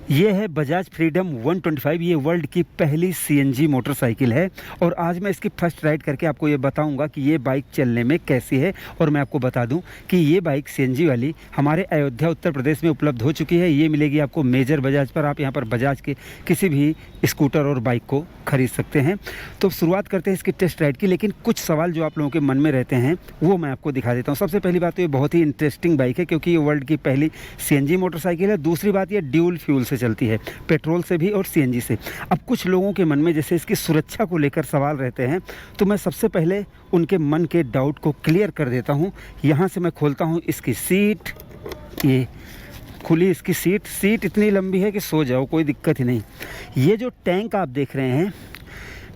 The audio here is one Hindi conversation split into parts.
ये है बजाज फ्रीडम 125। ये वर्ल्ड की पहली सीएनजी मोटरसाइकिल है और आज मैं इसकी फर्स्ट राइड करके आपको ये बताऊंगा कि ये बाइक चलने में कैसी है। और मैं आपको बता दूं कि ये बाइक सीएनजी वाली हमारे अयोध्या उत्तर प्रदेश में उपलब्ध हो चुकी है। ये मिलेगी आपको मेजर बजाज पर। आप यहाँ पर बजाज के किसी भी स्कूटर और बाइक को खरीद सकते हैं। तो शुरुआत करते हैं इसकी टेस्ट राइड की, लेकिन कुछ सवाल जो आप लोगों के मन में रहते हैं वो मैं आपको दिखा देता हूँ। सबसे पहली बात तो ये बहुत ही इंटरेस्टिंग बाइक है क्योंकि ये वर्ल्ड की पहली सीएनजी मोटरसाइकिल है। दूसरी बात ये ड्यूल फ्यूल से चलती है, पेट्रोल से भी और सीएनजी से। अब कुछ लोगों के मन में जैसे इसकी सुरक्षा को लेकर सवाल रहते हैं, तो मैं सबसे पहले उनके मन के डाउट को क्लियर कर देता हूँ। यहाँ से मैं खोलता हूँ इसकी सीट। ये खुली इसकी सीट इतनी लंबी है कि सो जाओ, कोई दिक्कत ही नहीं। ये जो टैंक आप देख रहे हैं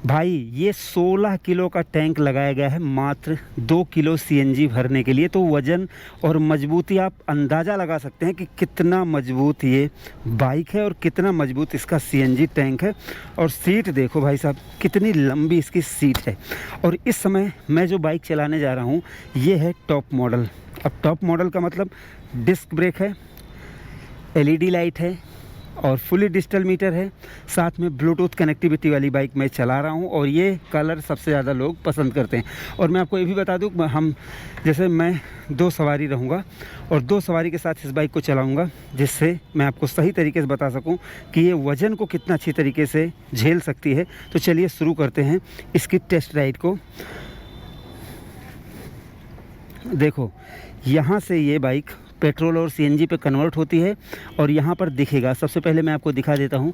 भाई, ये 16 किलो का टैंक लगाया गया है मात्र 2 किलो सीएनजी भरने के लिए। तो वज़न और मजबूती आप अंदाज़ा लगा सकते हैं कि कितना मजबूत ये बाइक है और कितना मजबूत इसका सीएनजी टैंक है। और सीट देखो भाई साहब, कितनी लंबी इसकी सीट है। और इस समय मैं जो बाइक चलाने जा रहा हूँ ये है टॉप मॉडल। अब टॉप मॉडल का मतलब डिस्क ब्रेक है, एलईडी लाइट है और फुली डिजिटल मीटर है। साथ में ब्लूटूथ कनेक्टिविटी वाली बाइक मैं चला रहा हूं और ये कलर सबसे ज़्यादा लोग पसंद करते हैं। और मैं आपको ये भी बता दूं, मैं 2 सवारी रहूंगा और 2 सवारी के साथ इस बाइक को चलाऊंगा, जिससे मैं आपको सही तरीके से बता सकूं कि ये वज़न को कितना अच्छी तरीके से झेल सकती है। तो चलिए शुरू करते हैं इसकी टेस्ट राइड को। देखो, यहाँ से ये बाइक पेट्रोल और सीएनजी पे कन्वर्ट होती है और यहाँ पर दिखेगा। सबसे पहले मैं आपको दिखा देता हूँ।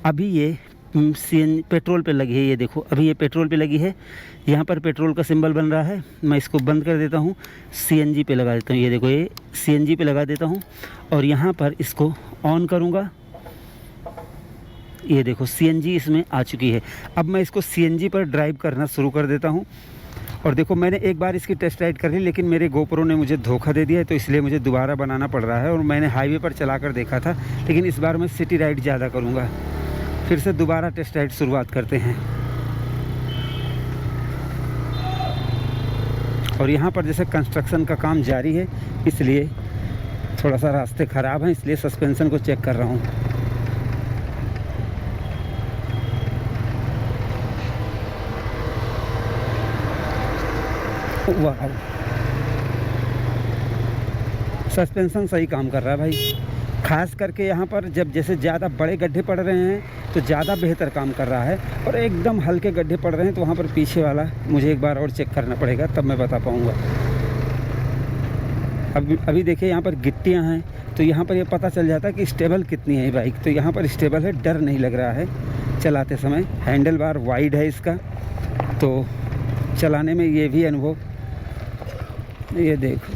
अभी ये पेट्रोल पे लगी है। ये देखो, अभी ये पेट्रोल पे लगी है। यहाँ पर पेट्रोल का सिंबल बन रहा है। मैं इसको बंद कर देता हूँ, सीएनजी पे लगा देता हूँ। ये देखो, ये सीएनजी पे लगा देता हूँ और यहाँ पर इसको ऑन करूँगा। ये देखो, सीएनजी इसमें आ चुकी है। अब मैं इसको सीएनजी पर ड्राइव करना शुरू कर देता हूँ। और देखो, मैंने एक बार इसकी टेस्ट राइड कर ली, लेकिन मेरे गोप्रो ने मुझे धोखा दे दिया है, तो इसलिए मुझे दोबारा बनाना पड़ रहा है। और मैंने हाईवे पर चला कर देखा था, लेकिन इस बार मैं सिटी राइड ज़्यादा करूँगा। फिर से दोबारा टेस्ट राइड शुरुआत करते हैं। और यहाँ पर जैसे कंस्ट्रक्शन का काम जारी है, इसलिए थोड़ा सा रास्ते ख़राब हैं, इसलिए सस्पेंसन को चेक कर रहा हूँ। वाह, सस्पेंसन सही काम कर रहा है भाई। खास करके यहाँ पर जब जैसे ज़्यादा बड़े गड्ढे पड़ रहे हैं तो ज़्यादा बेहतर काम कर रहा है, और एकदम हल्के गड्ढे पड़ रहे हैं तो वहाँ पर पीछे वाला मुझे एक बार और चेक करना पड़ेगा, तब मैं बता पाऊँगा। अभी देखिए, यहाँ पर गिट्टियाँ हैं, तो यहाँ पर ये पता चल जाता है कि स्टेबल कितनी है ये बाइक। तो यहाँ पर स्टेबल है, डर नहीं लग रहा है चलाते समय। हैंडल बार वाइड है इसका, तो चलाने में ये भी अनुभव। ये देखो,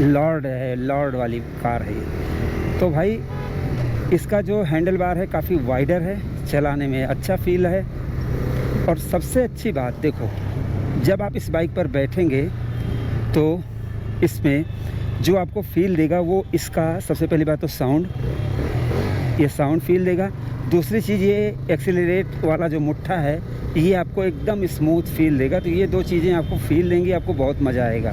लॉर्ड है, लॉर्ड वाली कार है ये। तो भाई इसका जो हैंडल बार है काफ़ी वाइडर है, चलाने में अच्छा फील है। और सबसे अच्छी बात देखो, जब आप इस बाइक पर बैठेंगे तो इसमें जो आपको फील देगा वो इसका सबसे पहली बात तो साउंड, ये साउंड फील देगा। दूसरी चीज़, ये एक्सीलरेट वाला जो मुट्ठा है ये आपको एकदम स्मूथ फील देगा। तो ये 2 चीज़ें आपको फील देंगी, आपको बहुत मज़ा आएगा।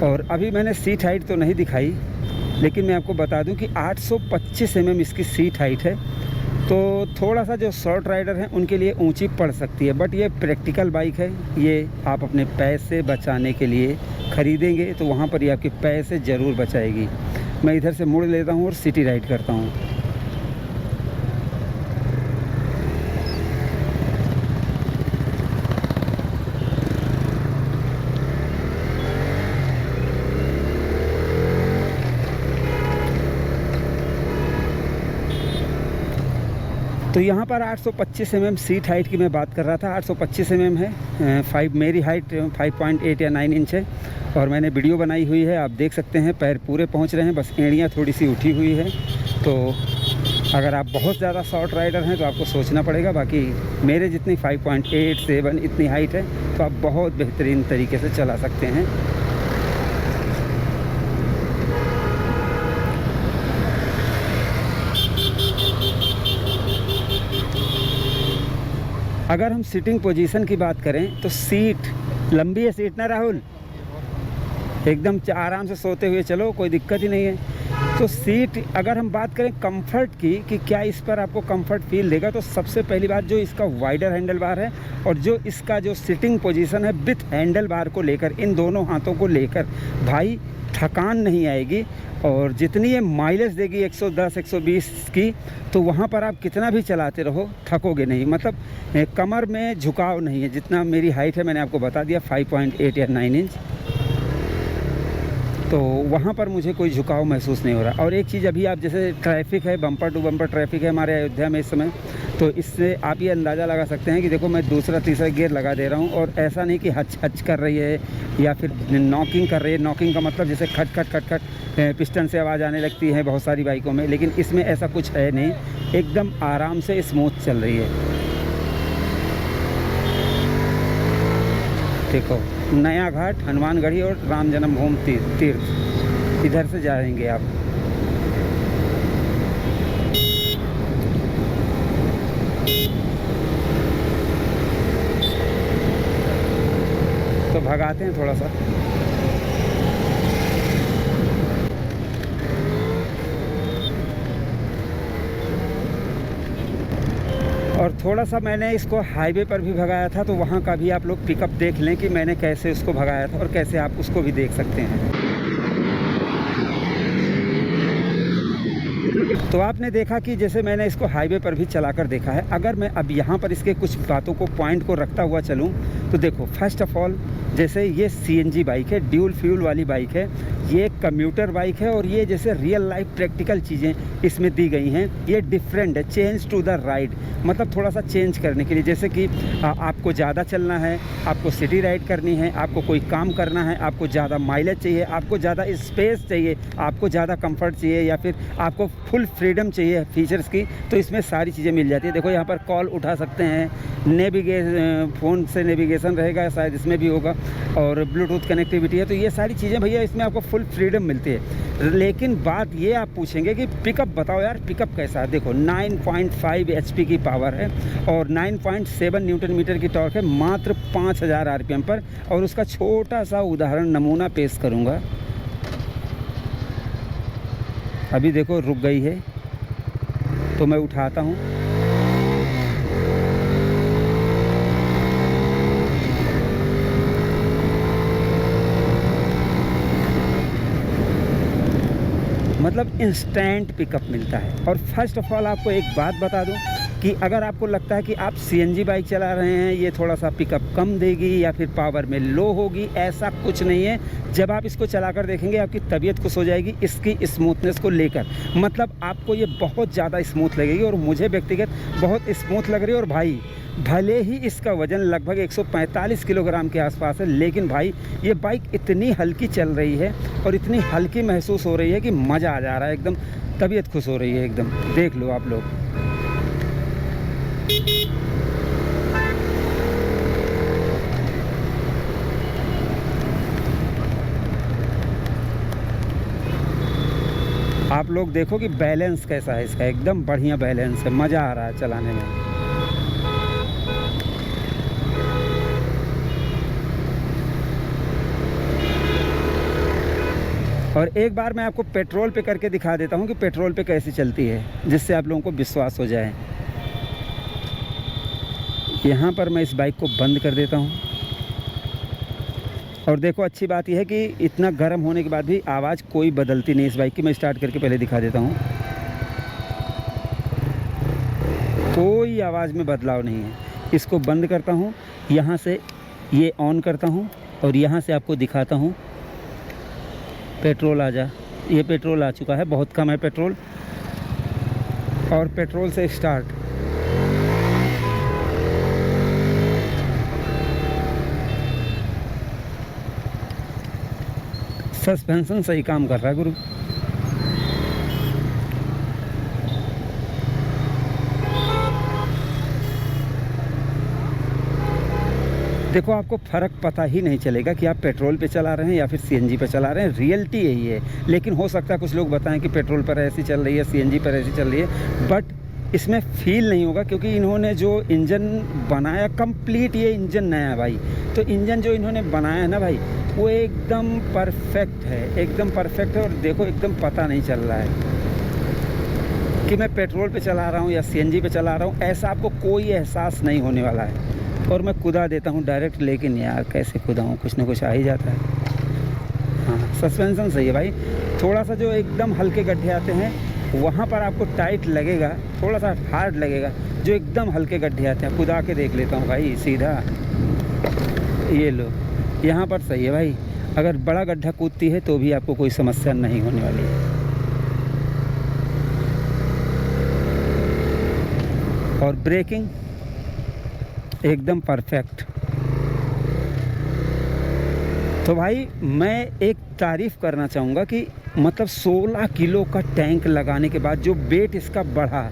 और अभी मैंने सीट हाइट तो नहीं दिखाई, लेकिन मैं आपको बता दूं कि 825 mm इसकी सीट हाइट है। तो थोड़ा सा जो शॉर्ट राइडर हैं उनके लिए ऊंची पड़ सकती है, बट ये प्रैक्टिकल बाइक है। ये आप अपने पैसे बचाने के लिए ख़रीदेंगे तो वहाँ पर ये आपके पैसे ज़रूर बचाएगी। मैं इधर से मुड़ लेता हूँ और सिटी राइड करता हूँ। तो यहाँ पर 825 mm सीट हाइट की मैं बात कर रहा था। 825 mm है। मेरी हाइट 5.8 या 9 इंच है और मैंने वीडियो बनाई हुई है, आप देख सकते हैं। पैर पूरे पहुँच रहे हैं, बस एड़ियाँ थोड़ी सी उठी हुई है। तो अगर आप बहुत ज़्यादा शॉर्ट राइडर हैं तो आपको सोचना पड़ेगा। बाकी मेरे जितनी 5.8 7 इतनी हाइट है, तो आप बहुत बेहतरीन तरीके से चला सकते हैं। अगर हम सीटिंग पोजीशन की बात करें तो सीट लंबी है, सीट ना राहुल, एकदम आराम से सोते हुए चलो, कोई दिक्कत ही नहीं है। तो सीट अगर हम बात करें कंफर्ट की कि क्या इस पर आपको कंफर्ट फील देगा, तो सबसे पहली बात जो इसका वाइडर हैंडल बार है और जो इसका जो सिटिंग पोजीशन है विथ हैंडल बार को लेकर, इन दोनों हाथों को लेकर भाई थकान नहीं आएगी। और जितनी ये माइलेज देगी 110-120 की, तो वहाँ पर आप कितना भी चलाते रहो थकोगे नहीं। मतलब कमर में झुकाव नहीं है। जितना मेरी हाइट है मैंने आपको बता दिया 5.8 या 9 इंच, तो वहाँ पर मुझे कोई झुकाव महसूस नहीं हो रहा। और एक चीज़, अभी आप जैसे ट्रैफिक है, बम्पर टू बम्पर ट्रैफिक है हमारे अयोध्या में इस समय, तो इससे आप ये अंदाज़ा लगा सकते हैं कि देखो मैं दूसरा तीसरा गियर लगा दे रहा हूँ और ऐसा नहीं कि हच हच कर रही है या फिर नॉकिंग कर रही है। नॉकिंग का मतलब जैसे खट खट खट खट पिस्टन से आवाज़ आने लगती है बहुत सारी बाइकों में, लेकिन इसमें ऐसा कुछ है नहीं, एकदम आराम से स्मूथ चल रही है। देखो नया घाट, हनुमानगढ़ी और राम जन्मभूमि तीर्थ, इधर से जाएंगे आप। तो भगाते हैं थोड़ा सा। और थोड़ा सा मैंने इसको हाईवे पर भी भगाया था, तो वहाँ का भी आप लोग पिकअप देख लें कि मैंने कैसे उसको भगाया था और कैसे आप उसको भी देख सकते हैं। तो आपने देखा कि जैसे मैंने इसको हाईवे पर भी चलाकर देखा है। अगर मैं अब यहाँ पर इसके कुछ बातों को पॉइंट को रखता हुआ चलूँ, तो देखो फर्स्ट ऑफ ऑल जैसे ये सीएनजी बाइक है, ड्यूल फ्यूल वाली बाइक है, ये कम्यूटर बाइक है और ये जैसे रियल लाइफ प्रैक्टिकल चीज़ें इसमें दी गई हैं। ये डिफरेंट है, चेंज टू द राइड, मतलब थोड़ा सा चेंज करने के लिए। जैसे कि आपको ज़्यादा चलना है, आपको सिटी राइड करनी है, आपको कोई काम करना है, आपको ज़्यादा माइलेज चाहिए, आपको ज़्यादा स्पेस चाहिए, आपको ज़्यादा कंफर्ट चाहिए, या फिर आपको फुल फ्रीडम चाहिए फीचर्स की, तो इसमें सारी चीज़ें मिल जाती है। देखो यहाँ पर कॉल उठा सकते हैं, फ़ोन से नेविगेशन रहेगा, शायद इसमें भी होगा, और ब्लूटूथ कनेक्टिविटी है। तो ये सारी चीज़ें भैया इसमें आपको फुल फ्रीडम मिलती है। लेकिन बात ये आप पूछेंगे कि पिकअप बताओ यार, पिकअप कैसा है। देखो 9.5 HP की पावर है और 9.7 न्यूटन मीटर की टॉर्क है, मात्र 5000 RPM पर। और उसका छोटा सा उदाहरण नमूना पेश करूँगा। अभी देखो रुक गई है, तो मैं उठाता हूँ। मतलब इंस्टेंट पिकअप मिलता है। और फर्स्ट ऑफ ऑल आपको एक बात बता दूं कि अगर आपको लगता है कि आप सीएनजी बाइक चला रहे हैं, ये थोड़ा सा पिकअप कम देगी या फिर पावर में लो होगी, ऐसा कुछ नहीं है। जब आप इसको चलाकर देखेंगे आपकी तबीयत खुश हो जाएगी इसकी स्मूथनेस को लेकर। मतलब आपको ये बहुत ज़्यादा स्मूथ लगेगी और मुझे व्यक्तिगत बहुत स्मूथ लग रही है। और भाई भले ही इसका वज़न लगभग 145 किलोग्राम के आसपास है, लेकिन भाई ये बाइक इतनी हल्की चल रही है और इतनी हल्की महसूस हो रही है कि मज़ा आ जा रहा है, एकदम तबीयत खुश हो रही है एकदम। देख लो आप लोग। आप लोग देखो कि बैलेंस कैसा है इसका, एकदम बढ़िया बैलेंस है, मज़ा आ रहा है चलाने में। और एक बार मैं आपको पेट्रोल पे करके दिखा देता हूँ कि पेट्रोल पे कैसी चलती है, जिससे आप लोगों को विश्वास हो जाए। यहाँ पर मैं इस बाइक को बंद कर देता हूँ। और देखो अच्छी बात यह है कि इतना गर्म होने के बाद भी आवाज़ कोई बदलती नहीं इस बाइक की। मैं स्टार्ट करके पहले दिखा देता हूँ, कोई आवाज़ में बदलाव नहीं है। इसको बंद करता हूँ, यहाँ से ये ऑन करता हूँ और यहाँ से आपको दिखाता हूँ। पेट्रोल आ जा, ये पेट्रोल आ चुका है, बहुत कम है पेट्रोल। और पेट्रोल से स्टार्ट, सस्पेंशन सही काम कर रहा है गुरु। देखो आपको फ़र्क पता ही नहीं चलेगा कि आप पेट्रोल पे चला रहे हैं या फिर सीएनजी पे चला रहे हैं। रियलिटी यही है। लेकिन हो सकता है कुछ लोग बताएं कि पेट्रोल पर ऐसी चल रही है, सीएनजी पर ऐसी चल रही है, बट इसमें फील नहीं होगा, क्योंकि इन्होंने जो इंजन बनाया कंप्लीट, ये इंजन नया है भाई। तो इंजन जो इन्होंने बनाया है ना भाई, वो एकदम परफेक्ट है, एकदम परफेक्ट है। और देखो एकदम पता नहीं चल रहा है कि मैं पेट्रोल पे चला रहा हूँ या सीएनजी पे चला रहा हूँ, ऐसा आपको कोई एहसास नहीं होने वाला है। और मैं कुदा देता हूँ डायरेक्ट, लेकिन यार कैसे कुदाऊँ, कुछ ना कुछ आ ही जाता है। हाँ, सस्पेंशन सही है भाई। थोड़ा सा जो एकदम हल्के गड्ढे आते हैं वहाँ पर आपको टाइट लगेगा, थोड़ा सा हार्ड लगेगा। जो एकदम हल्के गड्ढे आते हैं, कुदा के देख लेता हूँ भाई सीधा, ये लो, यहाँ पर सही है भाई। अगर बड़ा गड्ढा कूदती है तो भी आपको कोई समस्या नहीं होने वाली है। और ब्रेकिंग एकदम परफेक्ट। तो भाई मैं एक तारीफ़ करना चाहूँगा कि मतलब 16 किलो का टैंक लगाने के बाद जो वेट इसका बढ़ा,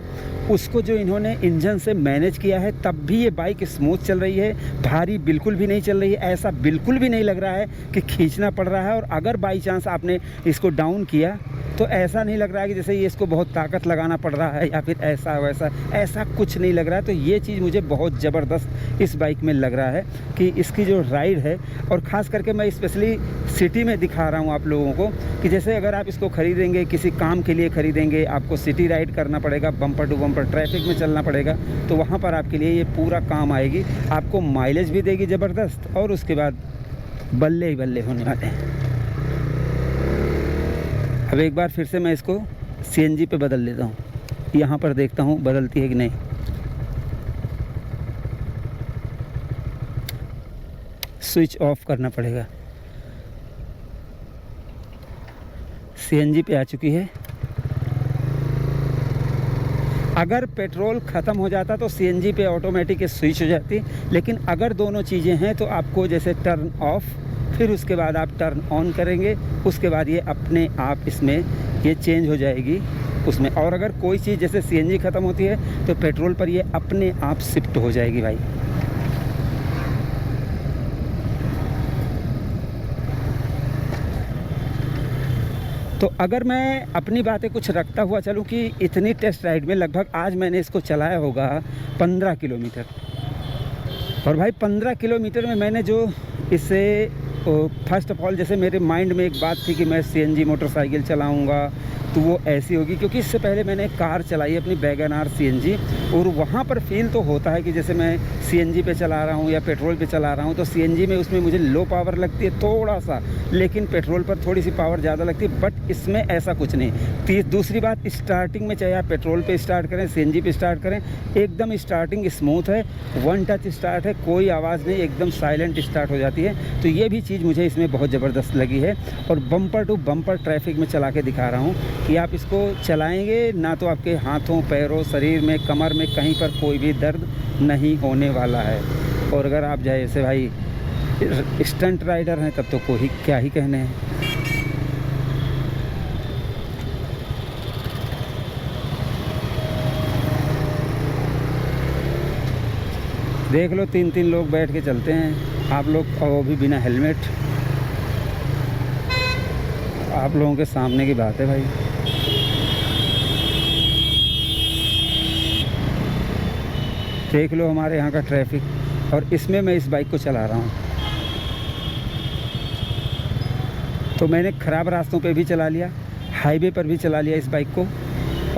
उसको जो इन्होंने इंजन से मैनेज किया है, तब भी ये बाइक स्मूथ चल रही है, भारी बिल्कुल भी नहीं चल रही है। ऐसा बिल्कुल भी नहीं लग रहा है कि खींचना पड़ रहा है। और अगर बाई चांस आपने इसको डाउन किया तो ऐसा नहीं लग रहा है कि जैसे ये इसको बहुत ताकत लगाना पड़ रहा है या फिर ऐसा वैसा, ऐसा कुछ नहीं लग रहा है। तो ये चीज़ मुझे बहुत ज़बरदस्त इस बाइक में लग रहा है कि इसकी जो राइड है, और ख़ास करके मैं स्पेशली सिटी में दिखा रहा हूँ आप लोगों को कि जैसे अगर आप इसको ख़रीदेंगे, किसी काम के लिए ख़रीदेंगे, आपको सिटी राइड करना पड़ेगा, बम्पर टू बम्पर ट्रैफिक में चलना पड़ेगा, तो वहाँ पर आपके लिए ये पूरा काम आएगी। आपको माइलेज भी देगी ज़बरदस्त, और उसके बाद बल्ले ही बल्ले होने वाले हैं। अब एक बार फिर से मैं इसको सीएनजी पे बदल लेता हूँ, यहाँ पर देखता हूँ बदलती है कि नहीं। स्विच ऑफ करना पड़ेगा। सीएनजी पे आ चुकी है। अगर पेट्रोल ख़त्म हो जाता तो सीएनजी पे ऑटोमेटिक स्विच हो जाती, लेकिन अगर दोनों चीज़ें हैं तो आपको जैसे टर्न ऑफ, फिर उसके बाद आप टर्न ऑन करेंगे, उसके बाद ये अपने आप इसमें ये चेंज हो जाएगी उसमें। और अगर कोई चीज़ जैसे सीएनजी ख़त्म होती है तो पेट्रोल पर ये अपने आप शिफ्ट हो जाएगी भाई। तो अगर मैं अपनी बातें कुछ रखता हुआ चलूँ कि इतनी टेस्ट राइड में लगभग आज मैंने इसको चलाया होगा 15 किलोमीटर। और भाई 15 किलोमीटर में मैंने जो इससे फर्स्ट ऑफ ऑल, जैसे मेरे माइंड में एक बात थी कि मैं सीएनजी मोटरसाइकिल चलाऊंगा तो वो ऐसी होगी, क्योंकि इससे पहले मैंने कार चलाई अपनी वैगन आर सीएनजी, और वहाँ पर फील तो होता है कि जैसे मैं सीएनजी पे चला रहा हूँ या पेट्रोल पे चला रहा हूँ, तो सीएनजी में उसमें मुझे लो पावर लगती है थोड़ा सा, लेकिन पेट्रोल पर थोड़ी सी पावर ज़्यादा लगती है। बट इसमें ऐसा कुछ नहीं। दूसरी बात, स्टार्टिंग में चाहे आप पेट्रोल पे स्टार्ट करें, सीएनजी पे स्टार्ट करें, एकदम स्टार्टिंग स्मूथ है, वन टच स्टार्ट है, कोई आवाज़ नहीं, एकदम साइलेंट स्टार्ट हो जाती है। तो ये भी चीज़ मुझे इसमें बहुत ज़बरदस्त लगी है। और बम्पर टू बम्पर ट्रैफिक में चला के दिखा रहा हूँ कि आप इसको चलाएंगे ना तो आपके हाथों, पैरों, शरीर में, कमर में कहीं पर कोई भी दर्द नहीं होने वाला है। और अगर आप जैसे भाई स्टंट राइडर हैं तब तो कोई क्या ही कहने हैं। देख लो 3-3 लोग बैठ के चलते हैं, आप लोग, और वो भी बिना हेलमेट। आप लोगों के सामने की बात है भाई। देख लो हमारे यहाँ का ट्रैफिक, और इसमें मैं इस बाइक को चला रहा हूँ। तो मैंने ख़राब रास्तों पे भी चला लिया, हाईवे पर भी चला लिया इस बाइक को,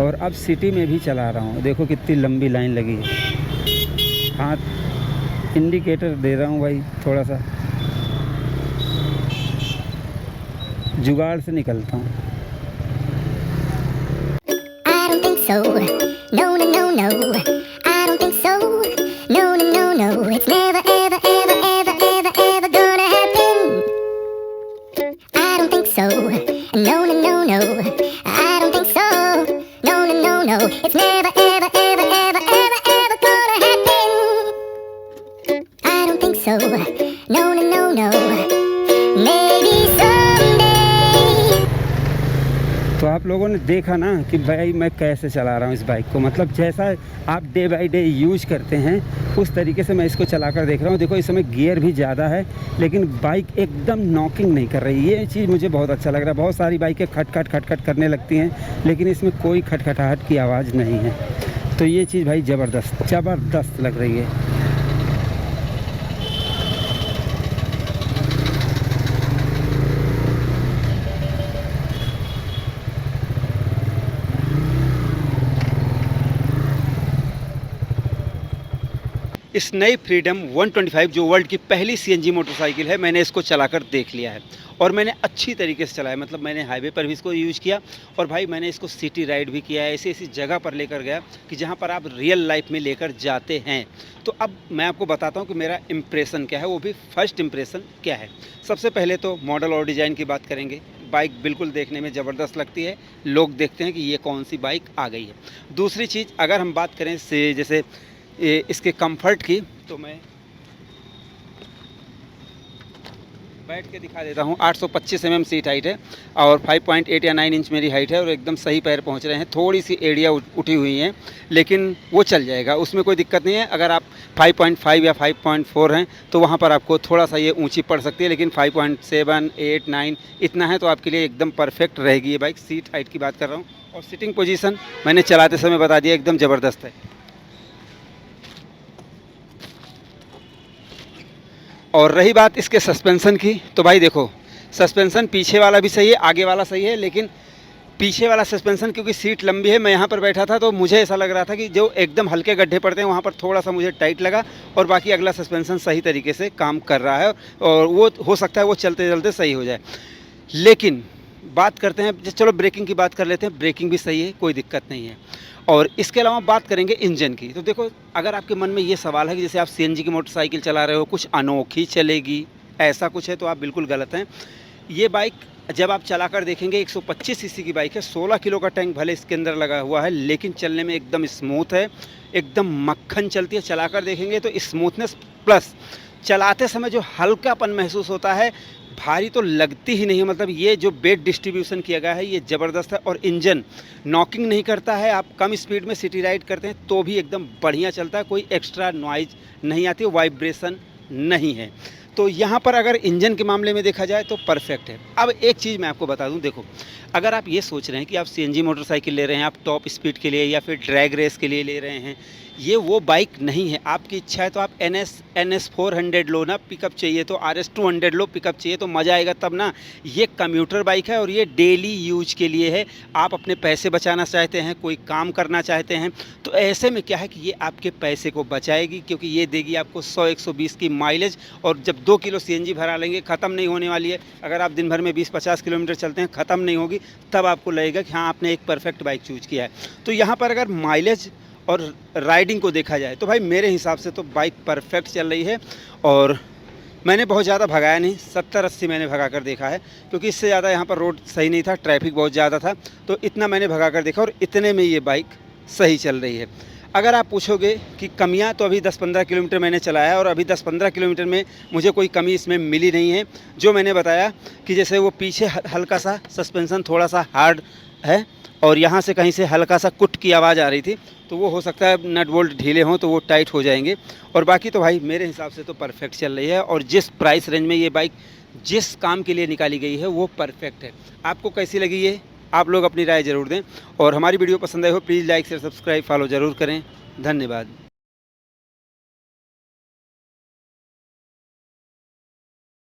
और अब सिटी में भी चला रहा हूँ। देखो कितनी लंबी लाइन लगी है। हाथ इंडिकेटर दे रहा हूँ भाई, थोड़ा सा जुगाड़ से निकलता हूँ। I don't think so. No, no, no, no. I don't think so. No, no, no, no. It's never, ever, ever, ever, ever, ever gonna happen. I don't think so. No, no, no, no. I don't think so. No, no, no, no. It's never, ever, ever, ever, ever, ever gonna happen. I don't think so. No, no, no, no. Maybe someday. तो आप लोगों ने देखा ना कि भाई मैं कैसे चला रहा हूँ इस बाइक को। मतलब जैसा आप डे बाई डे यूज करते हैं उस तरीके से मैं इसको चला कर देख रहा हूँ। देखो इस समय गियर भी ज़्यादा है, लेकिन बाइक एकदम नॉकिंग नहीं कर रही। ये चीज़ मुझे बहुत अच्छा लग रहा है। बहुत सारी बाइकें खटखट खटखट करने लगती हैं, लेकिन इसमें कोई खटखटाहट की आवाज़ नहीं है। तो ये चीज़ भाई ज़बरदस्त लग रही है। इस नई फ्रीडम 125 जो वर्ल्ड की पहली सीएनजी मोटरसाइकिल है, मैंने इसको चलाकर देख लिया है और मैंने अच्छी तरीके से चलाया। मतलब मैंने हाईवे पर भी इसको यूज़ किया और भाई मैंने इसको सिटी राइड भी किया है। ऐसी जगह पर लेकर गया कि जहाँ पर आप रियल लाइफ में लेकर जाते हैं। तो अब मैं आपको बताता हूँ कि मेरा इम्प्रेशन क्या है, वो भी फर्स्ट इम्प्रेशन क्या है। सबसे पहले तो मॉडल और डिज़ाइन की बात करेंगे। बाइक बिल्कुल देखने में ज़बरदस्त लगती है, लोग देखते हैं कि ये कौन सी बाइक आ गई है। दूसरी चीज़, अगर हम बात करें से जैसे इसके कंफर्ट की, तो मैं बैठ के दिखा देता हूँ। 825 mm सीट हाइट है और 5.8 या 9 इंच मेरी हाइट है और एकदम सही पैर पहुँच रहे हैं। थोड़ी सी एड़ियाँ उठी हुई हैं लेकिन वो चल जाएगा, उसमें कोई दिक्कत नहीं है। अगर आप 5.5 या 5.4 हैं तो वहाँ पर आपको थोड़ा सा ये ऊंची पड़ सकती है, लेकिन 5.7, 8, 9 इतना है तो आपके लिए एकदम परफेक्ट रहेगी ये बाइक। सीट हाइट की बात कर रहा हूँ और सिटिंग पोजीशन मैंने चलाते समय बता दिया, एकदम ज़बरदस्त है। और रही बात इसके सस्पेंसन की, तो भाई देखो सस्पेंसन पीछे वाला भी सही है, आगे वाला सही है, लेकिन पीछे वाला सस्पेंसन क्योंकि सीट लंबी है, मैं यहाँ पर बैठा था तो मुझे ऐसा लग रहा था कि जो एकदम हल्के गड्ढे पड़ते हैं वहाँ पर थोड़ा सा मुझे टाइट लगा और बाकी अगला सस्पेंसन सही तरीके से काम कर रहा है और वो हो सकता है वो चलते चलते सही हो जाए। लेकिन बात करते हैं, चलो ब्रेकिंग की बात कर लेते हैं। ब्रेकिंग भी सही है, कोई दिक्कत नहीं है। और इसके अलावा बात करेंगे इंजन की। तो देखो, अगर आपके मन में ये सवाल है कि जैसे आप सीएनजी की मोटरसाइकिल चला रहे हो, कुछ अनोखी चलेगी, ऐसा कुछ है, तो आप बिल्कुल गलत हैं। ये बाइक जब आप चला कर देखेंगे 125 सीसी की बाइक है, 16 किलो का टैंक भले इसके अंदर लगा हुआ है, लेकिन चलने में एकदम स्मूथ है, एकदम मक्खन चलती है। चला कर देखेंगे तो स्मूथनेस प्लस चलाते समय जो हल्कापन महसूस होता है, भारी तो लगती ही नहीं है। मतलब ये जो वेट डिस्ट्रीब्यूशन किया गया है ये ज़बरदस्त है। और इंजन नॉकिंग नहीं करता है, आप कम स्पीड में सिटी राइड करते हैं तो भी एकदम बढ़िया चलता है, कोई एक्स्ट्रा नॉइज नहीं आती है, वाइब्रेशन नहीं है। तो यहाँ पर अगर इंजन के मामले में देखा जाए तो परफेक्ट है। अब एक चीज़ मैं आपको बता दूँ, देखो अगर आप ये सोच रहे हैं कि आप सीएनजी मोटरसाइकिल ले रहे हैं, आप टॉप स्पीड के लिए या फिर ड्रैग रेस के लिए ले रहे हैं, ये वो बाइक नहीं है। आपकी इच्छा है तो आप NS 400 लो ना, पिकअप चाहिए तो RS 200 लो, पिकअप चाहिए तो मज़ा आएगा तब ना। ये कम्यूटर बाइक है और ये डेली यूज के लिए है। आप अपने पैसे बचाना चाहते हैं, कोई काम करना चाहते हैं, तो ऐसे में क्या है कि ये आपके पैसे को बचाएगी, क्योंकि ये देगी आपको 100-120 की माइलेज। और जब 2 किलो CNG भरा लेंगे, ख़त्म नहीं होने वाली है। अगर आप दिन भर में 20-50 किलोमीटर चलते हैं, ख़त्म नहीं होगी, तब आपको लगेगा कि हाँ आपने एक परफेक्ट बाइक चूज किया है। तो यहाँ पर अगर माइलेज और राइडिंग को देखा जाए तो भाई मेरे हिसाब से तो बाइक परफेक्ट चल रही है। और मैंने बहुत ज़्यादा भगाया नहीं, 70-80 मैंने भगा कर देखा है, क्योंकि इससे ज़्यादा यहाँ पर रोड सही नहीं था, ट्रैफिक बहुत ज़्यादा था, तो इतना मैंने भगा कर देखा और इतने में ये बाइक सही चल रही है। अगर आप पूछोगे कि कमियां, तो अभी 10-15 किलोमीटर मैंने चलाया है और अभी 10-15 किलोमीटर में मुझे कोई कमी इसमें मिली नहीं है। जो मैंने बताया कि जैसे वो पीछे हल्का सा सस्पेंसन थोड़ा सा हार्ड है और यहाँ से कहीं से हल्का सा कुट की आवाज़ आ रही थी, तो वो हो सकता है नट बोल्ट ढीले हों तो वो टाइट हो जाएंगे। और बाकी तो भाई मेरे हिसाब से तो परफेक्ट चल रही है और जिस प्राइस रेंज में ये बाइक जिस काम के लिए निकाली गई है वो परफेक्ट है। आपको कैसी लगी ये आप लोग अपनी राय ज़रूर दें और हमारी वीडियो पसंद आई हो please like share subscribe follow ज़रूर करें। धन्यवाद।